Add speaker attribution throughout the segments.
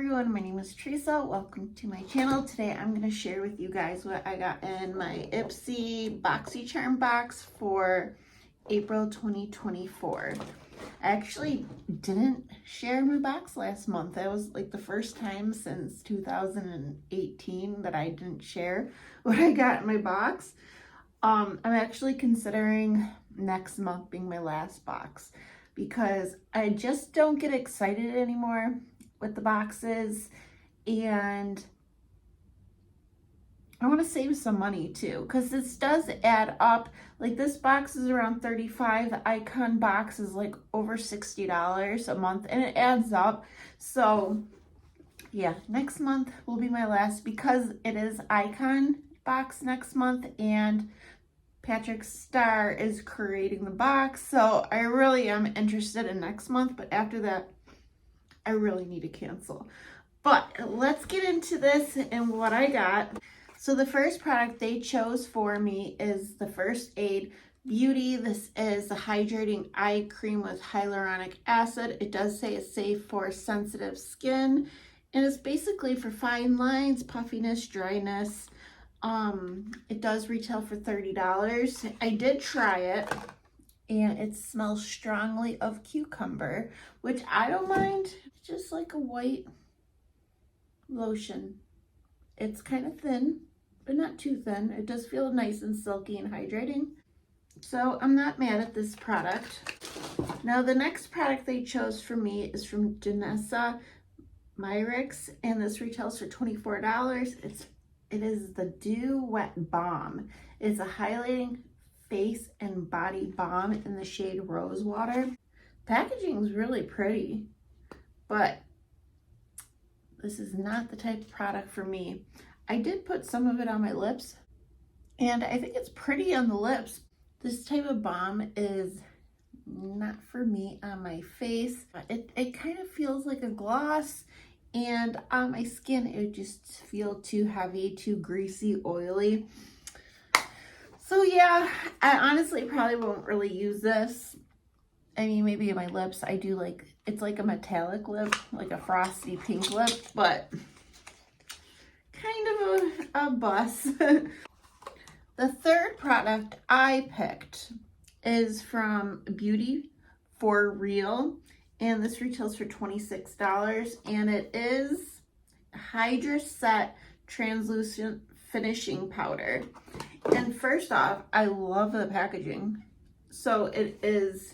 Speaker 1: everyone, my name is Teresa. Welcome to my channel. Today I'm going to share with you guys what I got in my Ipsy Boxycharm box for April 2024. I actually didn't share my box last month. That was like the first time since 2018 that I didn't share what I got in my box. I'm actually considering next month being my last box because I just don't get excited anymore with the boxes, and I want to save some money too, because this does add up. Like, this box is around $35. The Icon box is like over $60 a month, and it adds up. So yeah, next month will be my last because it is Icon box next month, and Patrick Starr is creating the box. So I really am interested in next month, but after that, I really need to cancel. But let's get into this and what I got. So the first product they chose for me is the First Aid Beauty. This is the hydrating eye cream with hyaluronic acid. It does say it's safe for sensitive skin, and it's basically for fine lines, puffiness, dryness. It does retail for $30. I did try it, and it smells strongly of cucumber, which I don't mind. It's just like a white lotion. It's kind of thin, but not too thin. It does feel nice and silky and hydrating. So I'm not mad at this product. Now the next product they chose for me is from Janessa Myrix, and this retails for $24. It is the Dew Wet Balm. It's a highlighting face and body balm in the shade Rose Water. Packaging is really pretty, but this is not the type of product for me. I did put some of it on my lips, and I think it's pretty on the lips. This type of balm is not for me on my face. It kind of feels like a gloss, and on my skin it would just feel too heavy, too greasy, oily. So yeah, I honestly probably won't really use this. I mean, maybe on my lips, I do like, it's like a metallic lip, like a frosty pink lip, but kind of a bust. The third product I picked is from Beauty for Real, and this retails for $26, and it is Hydra Set Translucent Finishing Powder. And first off, I love the packaging. So it is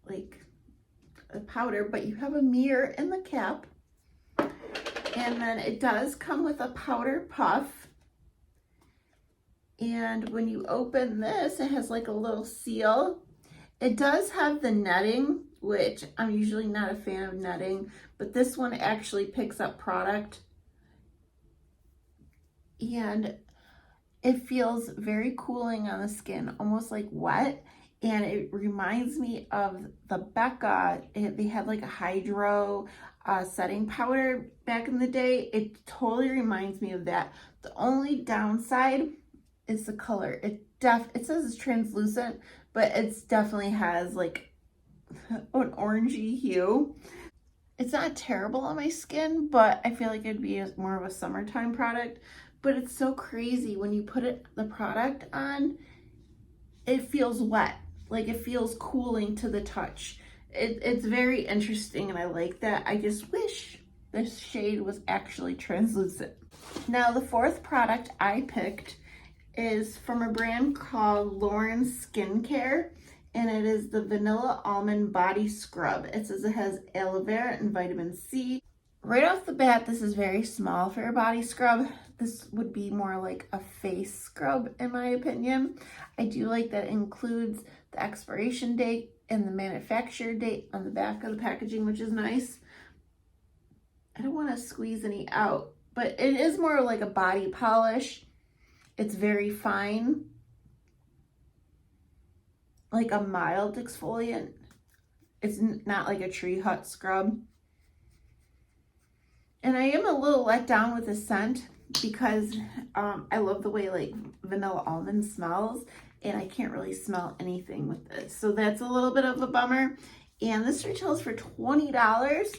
Speaker 1: like a powder, but you have a mirror in the cap, and then it does come with a powder puff. And when you open this, it has like a little seal. It does have the netting, which I'm usually not a fan of netting, but this one actually picks up product, and it feels very cooling on the skin, almost like wet. And it reminds me of the Becca. They had like a hydro setting powder back in the day. It totally reminds me of that. The only downside is the color. It says it's translucent, but it definitely has like an orangey hue. It's not terrible on my skin, but I feel like it'd be more of a summertime product. But it's so crazy when you put the product on, it feels wet. Like, it feels cooling to the touch. It's very interesting, and I like that. I just wish this shade was actually translucent. Now, the fourth product I picked is from a brand called Lauren Skincare, and it is the Vanilla Almond Body Scrub. It says it has aloe vera and vitamin C. Right off the bat, this is very small for a body scrub. This would be more like a face scrub, in my opinion. I do like that it includes the expiration date and the manufacturer date on the back of the packaging, which is nice. I don't want to squeeze any out, but it is more like a body polish. It's very fine, like a mild exfoliant. It's not like a Tree Hut scrub. And I am a little let down with the scent because I love the way like vanilla almond smells, and I can't really smell anything with this. So that's a little bit of a bummer. And this retails for $20.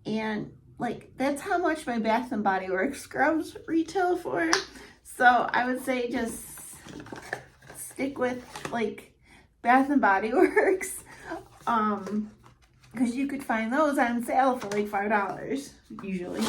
Speaker 1: And like, that's how much my Bath and Body Works scrubs retail for. So I would say just stick with like Bath and Body Works. Because you could find those on sale for like $5 usually.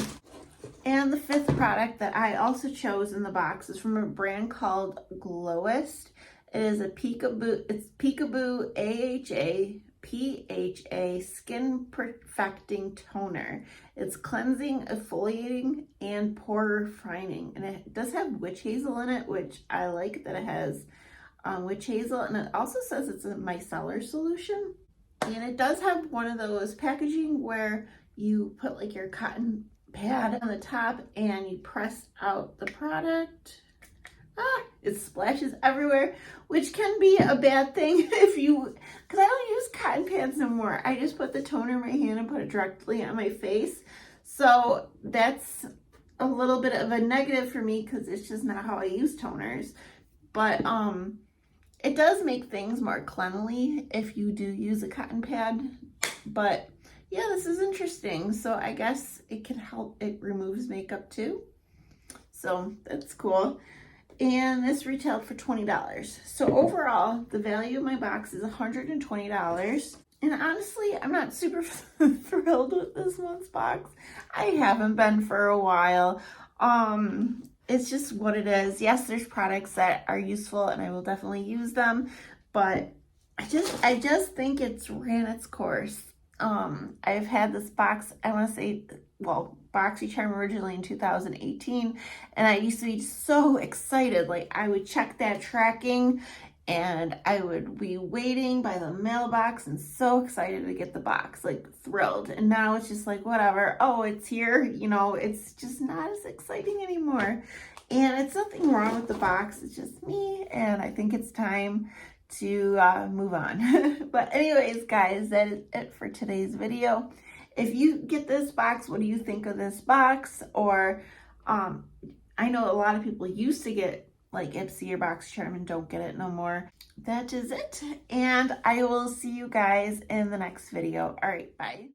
Speaker 1: And the fifth product that I also chose in the box is from a brand called Glowist. It is a Peekaboo AHA PHA Skin Perfecting Toner. It's cleansing, exfoliating, and pore refining. And it does have witch hazel in it, which I like that it has witch hazel. And it also says it's a micellar solution. And it does have one of those packaging where you put like your cotton pad on the top and you press out the product. It splashes everywhere, which can be a bad thing if you, because I don't use cotton pads no more. I just put the toner in my hand and put it directly on my face. So that's a little bit of a negative for me because it's just not how I use toners. But it does make things more cleanly if you do use a cotton pad. But yeah, this is interesting. So I guess it can help, it removes makeup too. So that's cool. And this retailed for $20. So overall, the value of my box is $120. And honestly, I'm not super thrilled with this month's box. I haven't been for a while. It's just what it is. Yes, there's products that are useful and I will definitely use them, but I just think it's ran its course. I've had this box, I want to say, well, Boxycharm originally in 2018, and I used to be so excited. Like, I would check that tracking and I would be waiting by the mailbox and so excited to get the box, like thrilled. And now it's just like, whatever, oh, it's here, you know, it's just not as exciting anymore. And it's nothing wrong with the box, it's just me, and I think it's time to move on. But anyways, guys, that is it for today's video. If you get this box, what do you think of this box? Or I know a lot of people used to get like Ipsy or Boxycharm and don't get it no more. That is it, and I will see you guys in the next video. All right, bye.